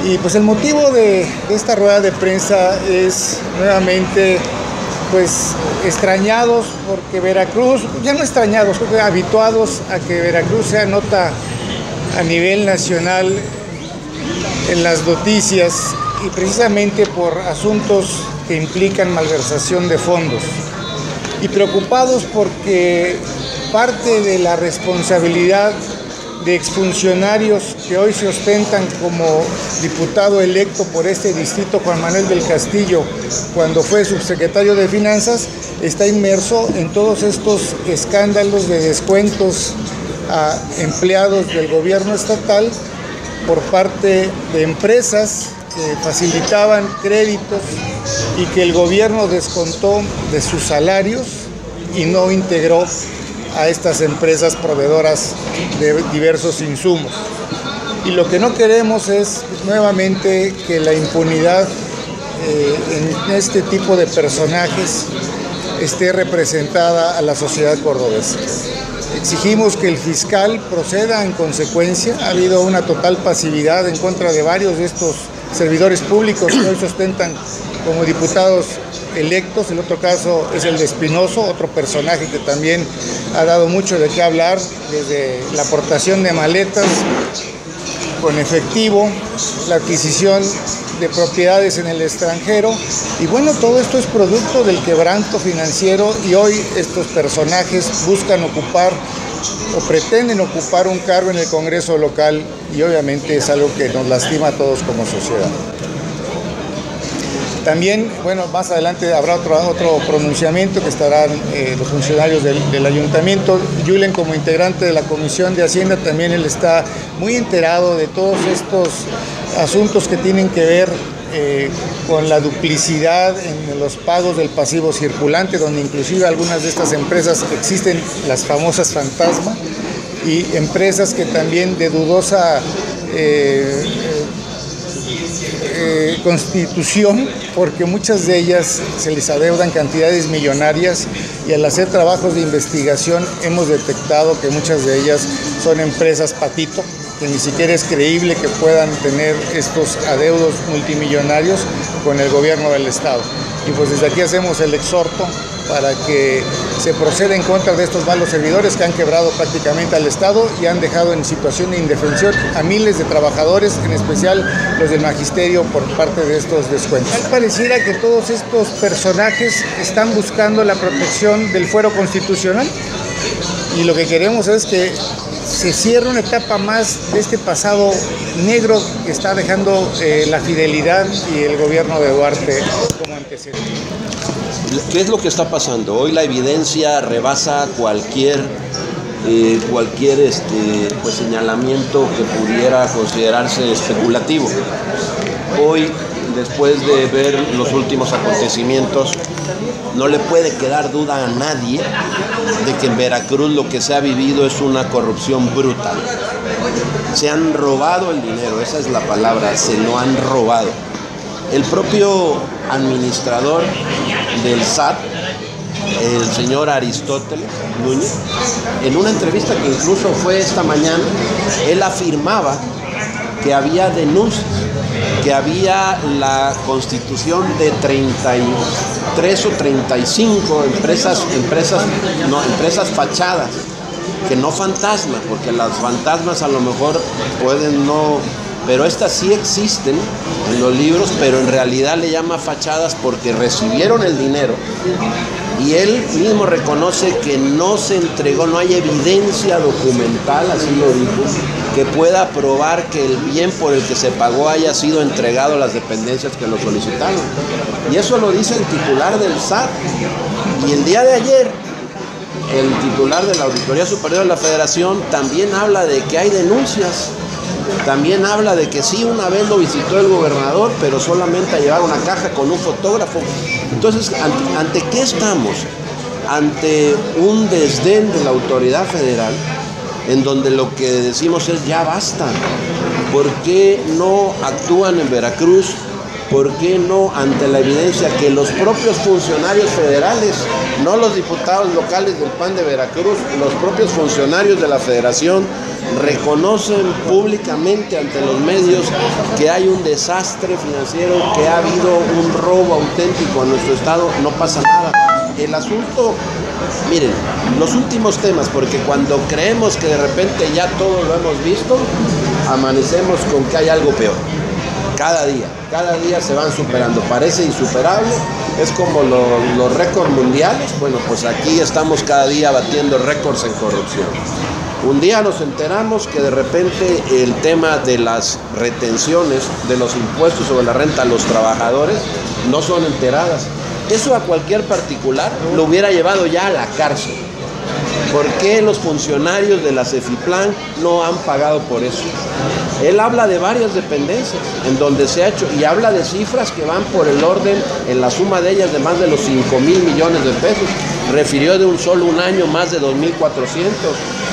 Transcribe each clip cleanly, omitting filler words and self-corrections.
Y pues el motivo de esta rueda de prensa es nuevamente pues extrañados porque Veracruz, ya no extrañados, creo que habituados a que Veracruz sea nota a nivel nacional en las noticias y precisamente por asuntos que implican malversación de fondos. Y preocupados porque parte de la responsabilidad de exfuncionarios que hoy se ostentan como diputado electo por este distrito, Juan Manuel del Castillo, cuando fue subsecretario de Finanzas, está inmerso en todos estos escándalos de descuentos a empleados del gobierno estatal por parte de empresas que facilitaban créditos y que el gobierno descontó de sus salarios y no integró a estas empresas proveedoras de diversos insumos. Y lo que no queremos es nuevamente que la impunidad en este tipo de personajes esté representada a la sociedad cordobesa. Exigimos que el fiscal proceda en consecuencia. Ha habido una total pasividad en contra de varios de estos servidores públicos que hoy sustentan como diputados electos. El otro caso es el de Espinoso, otro personaje que también ha dado mucho de qué hablar, desde la aportación de maletas con efectivo, la adquisición de propiedades en el extranjero, y bueno, todo esto es producto del quebranto financiero, y hoy estos personajes buscan ocupar o pretenden ocupar un cargo en el Congreso local, y obviamente es algo que nos lastima a todos como sociedad. También, bueno, más adelante habrá otro pronunciamiento que estarán los funcionarios del ayuntamiento. Julen, como integrante de la Comisión de Hacienda, también él está muy enterado de todos estos asuntos que tienen que ver con la duplicidad en los pagos del pasivo circulante, donde inclusive algunas de estas empresas existen, las famosas fantasma, y empresas que también de dudosa constitución, porque muchas de ellas se les adeudan cantidades millonarias, y al hacer trabajos de investigación hemos detectado que muchas de ellas son empresas patito, que ni siquiera es creíble que puedan tener estos adeudos multimillonarios con el gobierno del estado. Y pues desde aquí hacemos el exhorto para que se proceda en contra de estos malos servidores que han quebrado prácticamente al Estado y han dejado en situación de indefensión a miles de trabajadores, en especial los del magisterio, por parte de estos descuentos. Tal pareciera que todos estos personajes están buscando la protección del fuero constitucional, y lo que queremos es que se cierre una etapa más de este pasado negro que está dejando la fidelidad y el gobierno de Duarte como antecedente. ¿Qué es lo que está pasando? Hoy la evidencia rebasa cualquier pues, señalamiento que pudiera considerarse especulativo. Hoy, después de ver los últimos acontecimientos, no le puede quedar duda a nadie de que en Veracruz lo que se ha vivido es una corrupción brutal. Se han robado el dinero, esa es la palabra, se lo han robado. El propio administrador del SAT, el señor Aristóteles Núñez, en una entrevista que incluso fue esta mañana, él afirmaba que había denuncias, que había la constitución de 33 o 35 empresas fachadas, que no fantasmas, porque las fantasmas a lo mejor pueden no, pero estas sí existen en los libros, pero en realidad le llama fachadas porque recibieron el dinero, y él mismo reconoce que no se entregó, no hay evidencia documental, así lo dijo, que pueda probar que el bien por el que se pagó haya sido entregado a las dependencias que lo solicitaron. Y eso lo dice el titular del SAT. Y el día de ayer, el titular de la Auditoría Superior de la Federación también habla de que hay denuncias. También habla de que sí, una vez lo visitó el gobernador, pero solamente a llevar una caja con un fotógrafo. Entonces, ¿ante qué estamos? Ante un desdén de la autoridad federal, en donde lo que decimos es ya basta. ¿Por qué no actúan en Veracruz ¿por qué no ante la evidencia que los propios funcionarios federales, no los diputados locales del PAN de Veracruz, los propios funcionarios de la federación reconocen públicamente ante los medios que hay un desastre financiero, que ha habido un robo auténtico en nuestro estado? No pasa nada. El asunto, miren, los últimos temas, porque cuando creemos que de repente ya todo lo hemos visto, amanecemos con que hay algo peor. Cada día se van superando, parece insuperable, es como los récords mundiales. Bueno, pues aquí estamos cada día batiendo récords en corrupción. Un día nos enteramos que de repente el tema de las retenciones de los impuestos sobre la renta a los trabajadores no son enteradas. Eso a cualquier particular lo hubiera llevado ya a la cárcel. ¿Por qué los funcionarios de la Cefiplan no han pagado por eso? Él habla de varias dependencias en donde se ha hecho, y habla de cifras que van por el orden, en la suma de ellas, de más de los 5,000 millones de pesos. Refirió de un año más de 2,400,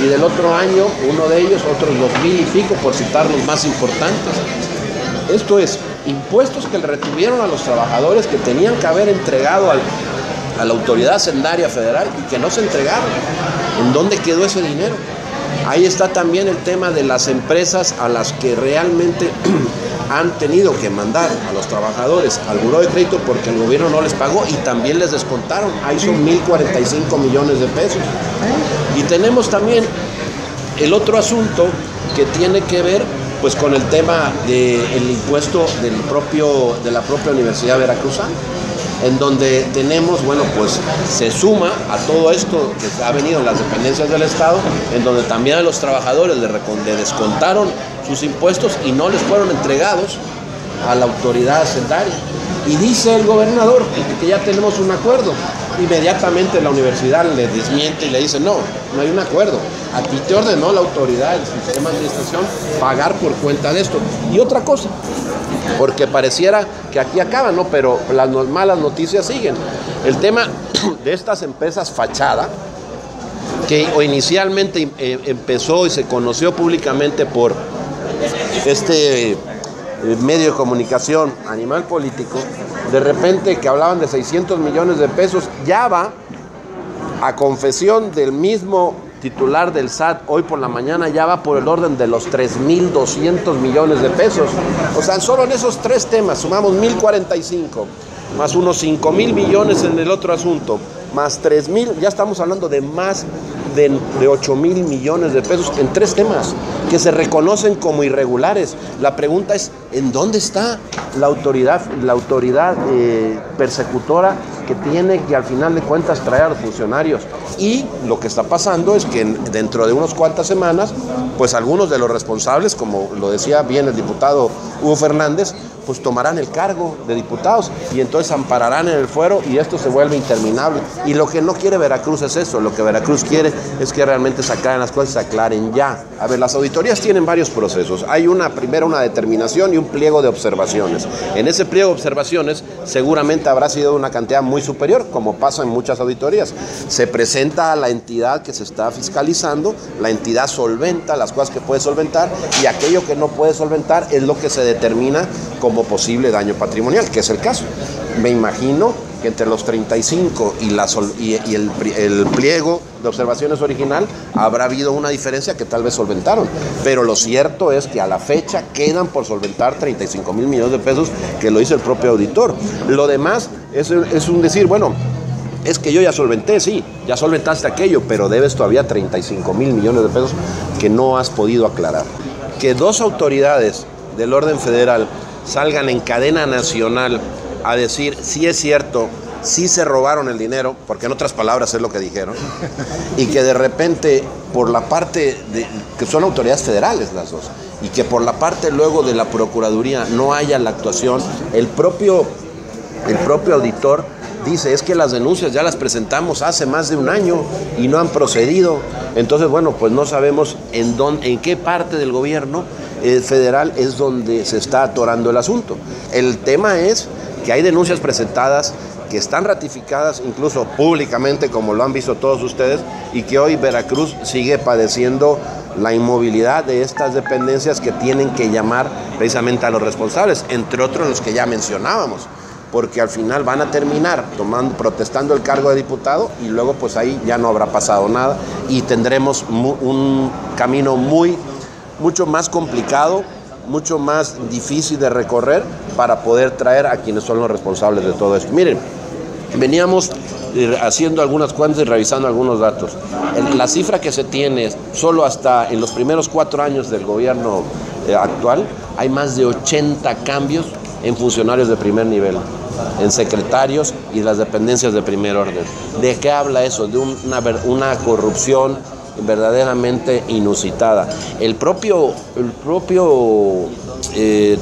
y del otro año, uno de ellos, otros 2,000 y pico, por citar los más importantes. Esto es, impuestos que le retuvieron a los trabajadores, que tenían que haber entregado a la autoridad hacendaria federal y que no se entregaron. ¿En dónde quedó ese dinero? Ahí está también el tema de las empresas a las que realmente han tenido que mandar a los trabajadores al buró de crédito porque el gobierno no les pagó y también les descontaron. Ahí son 1,045 millones de pesos. Y tenemos también el otro asunto que tiene que ver pues con el tema del impuesto de la propia Universidad Veracruzana, en donde tenemos, bueno, pues se suma a todo esto que ha venido en las dependencias del Estado, en donde también a los trabajadores le descontaron sus impuestos y no les fueron entregados a la autoridad hacendaria. Y dice el gobernador que ya tenemos un acuerdo. Inmediatamente la universidad le desmiente y le dice, no hay un acuerdo. A ti te ordenó la autoridad, el sistema de administración, pagar por cuenta de esto. Y otra cosa, porque pareciera que aquí acaba, ¿no? Pero las malas noticias siguen. El tema de estas empresas fachada, que inicialmente empezó y se conoció públicamente por este medio de comunicación, Animal Político, de repente que hablaban de 600 millones de pesos, ya va a confesión del mismo titular del SAT hoy por la mañana, ya va por el orden de los 3,200 millones de pesos. O sea, solo en esos tres temas sumamos 1,045, más unos 5,000 millones en el otro asunto, más 3,000, ya estamos hablando de más de 8,000 millones de pesos en tres temas que se reconocen como irregulares. La pregunta es, ¿en dónde está la autoridad persecutora que tiene que al final de cuentas traer a los funcionarios? Y lo que está pasando es que dentro de unas cuantas semanas, pues algunos de los responsables, como lo decía bien el diputado Hugo Fernández, pues tomarán el cargo de diputados y entonces ampararán en el fuero y esto se vuelve interminable. Y lo que no quiere Veracruz es eso, lo que Veracruz quiere es que realmente se aclaren las cosas y se aclaren ya. A ver, las auditorías tienen varios procesos. Hay primero una determinación y un pliego de observaciones. En ese pliego de observaciones seguramente habrá sido una cantidad muy superior, como pasa en muchas auditorías. Se presenta a la entidad que se está fiscalizando, la entidad solventa las cosas que puede solventar y aquello que no puede solventar es lo que se determina como posible daño patrimonial, que es el caso. Me imagino que entre los 35 y el pliego de observaciones original habrá habido una diferencia que tal vez solventaron, pero lo cierto es que a la fecha quedan por solventar 35,000 millones de pesos, que lo hizo el propio auditor. Lo demás es un decir, bueno, es que yo ya solventé, sí, ya solventaste aquello, pero debes todavía 35,000 millones de pesos que no has podido aclarar. Que dos autoridades del orden federal salgan en cadena nacional a decir, sí es cierto, sí se robaron el dinero, porque en otras palabras es lo que dijeron, y que de repente por la parte que son autoridades federales las dos, y que por la parte luego de la Procuraduría no haya la actuación, el propio auditor dice, es que las denuncias ya las presentamos hace más de un año y no han procedido. Entonces, bueno, pues no sabemos en qué parte del gobierno federal es donde se está atorando el asunto. El tema es que hay denuncias presentadas que están ratificadas incluso públicamente, como lo han visto todos ustedes, y que hoy Veracruz sigue padeciendo la inmovilidad de estas dependencias que tienen que llamar precisamente a los responsables, entre otros los que ya mencionábamos, porque al final van a terminar protestando el cargo de diputado y luego pues ahí ya no habrá pasado nada y tendremos un camino mucho más complicado, mucho más difícil de recorrer para poder traer a quienes son los responsables de todo esto. Miren, veníamos haciendo algunas cuentas y revisando algunos datos. La cifra que se tiene solo hasta en los primeros 4 años del gobierno actual, hay más de 80 cambios en funcionarios de primer nivel, en secretarios y las dependencias de primer orden. ¿De qué habla eso? De una corrupción verdaderamente inusitada. El propio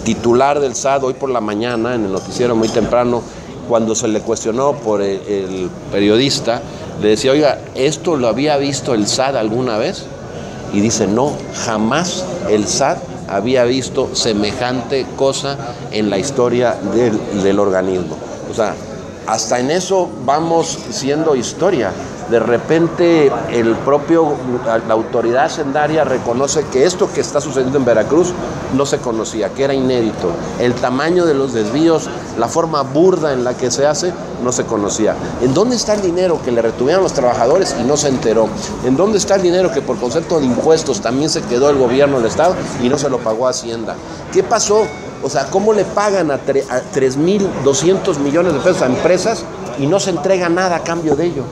titular del SAT hoy por la mañana, en el noticiero muy temprano, cuando se le cuestionó por el periodista, le decía, oiga, ¿esto lo había visto el SAT alguna vez? Y dice, no, jamás el SAT había visto semejante cosa en la historia del organismo. O sea, hasta en eso vamos siendo historia. De repente la autoridad hacendaria reconoce que esto que está sucediendo en Veracruz no se conocía, que era inédito. El tamaño de los desvíos, la forma burda en la que se hace, no se conocía. ¿En dónde está el dinero que le retuvieron los trabajadores y no se enteró? ¿En dónde está el dinero que por concepto de impuestos también se quedó el gobierno del Estado y no se lo pagó Hacienda? ¿Qué pasó? O sea, ¿cómo le pagan a 3.200 millones de pesos a empresas y no se entrega nada a cambio de ello?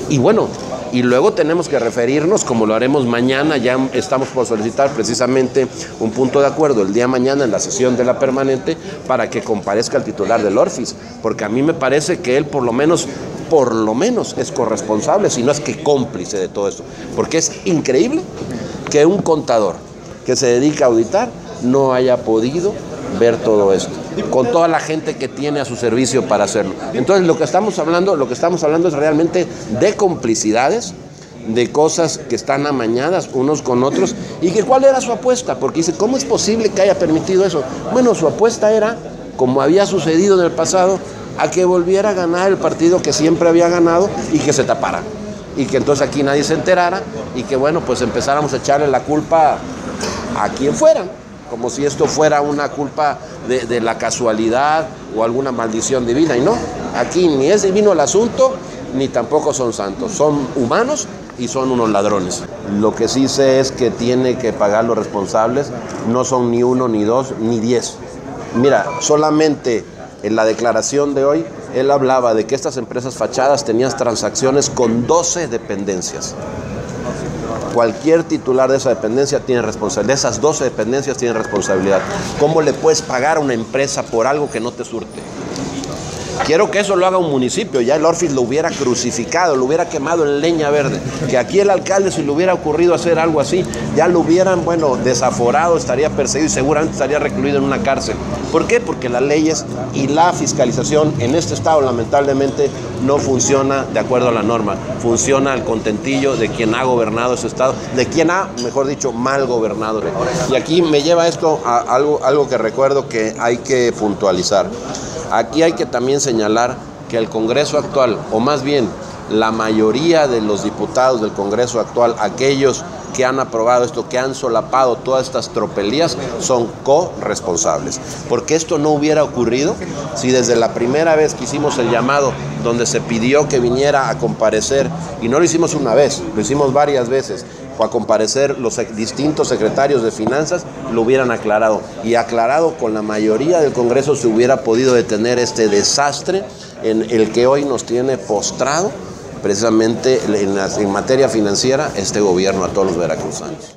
Y bueno, y luego tenemos que referirnos, como lo haremos mañana, ya estamos por solicitar precisamente un punto de acuerdo el día mañana en la sesión de la permanente para que comparezca el titular del Orfis, porque a mí me parece que él por lo menos es corresponsable, si no es que cómplice de todo esto, porque es increíble que un contador que se dedica a auditar no haya podido ver todo esto, con toda la gente que tiene a su servicio para hacerlo. Entonces lo que estamos hablando es realmente de complicidades, de cosas que están amañadas unos con otros, y que cuál era su apuesta, porque dice, ¿cómo es posible que haya permitido eso? Bueno, su apuesta era, como había sucedido en el pasado, a que volviera a ganar el partido que siempre había ganado y que se tapara, y que entonces aquí nadie se enterara, y que bueno, pues empezáramos a echarle la culpa a quien fuera, como si esto fuera una culpa de la casualidad o alguna maldición divina, y no, aquí ni es divino el asunto, ni tampoco son santos, son humanos y son unos ladrones. Lo que sí sé es que tiene que pagar los responsables, no son ni 1, ni 2, ni 10. Mira, solamente en la declaración de hoy, él hablaba de que estas empresas fachadas tenían transacciones con 12 dependencias. Cualquier titular de esa dependencia tiene responsabilidad. Esas 12 dependencias tienen responsabilidad. ¿Cómo le puedes pagar a una empresa por algo que no te surte? Quiero que eso lo haga un municipio. Ya el Orfis lo hubiera crucificado, lo hubiera quemado en leña verde. Que aquí el alcalde, si le hubiera ocurrido hacer algo así, ya lo hubieran, desaforado, estaría perseguido y seguramente estaría recluido en una cárcel. ¿Por qué? Porque las leyes y la fiscalización en este estado, lamentablemente, no funciona de acuerdo a la norma. Funciona al contentillo de quien ha gobernado ese estado, de quien ha, mejor dicho, mal gobernado. Y aquí me lleva esto a algo que recuerdo que hay que puntualizar. Aquí hay que también señalar que el Congreso actual, o más bien la mayoría de los diputados del Congreso actual, aquellos que han aprobado esto, que han solapado todas estas tropelías, son corresponsables. Porque esto no hubiera ocurrido si desde la primera vez que hicimos el llamado, donde se pidió que viniera a comparecer, y no lo hicimos una vez, lo hicimos varias veces, a comparecer los distintos secretarios de finanzas, lo hubieran aclarado. Y aclarado con la mayoría del Congreso se hubiera podido detener este desastre en el que hoy nos tiene postrado precisamente en materia financiera este gobierno a todos los veracruzanos.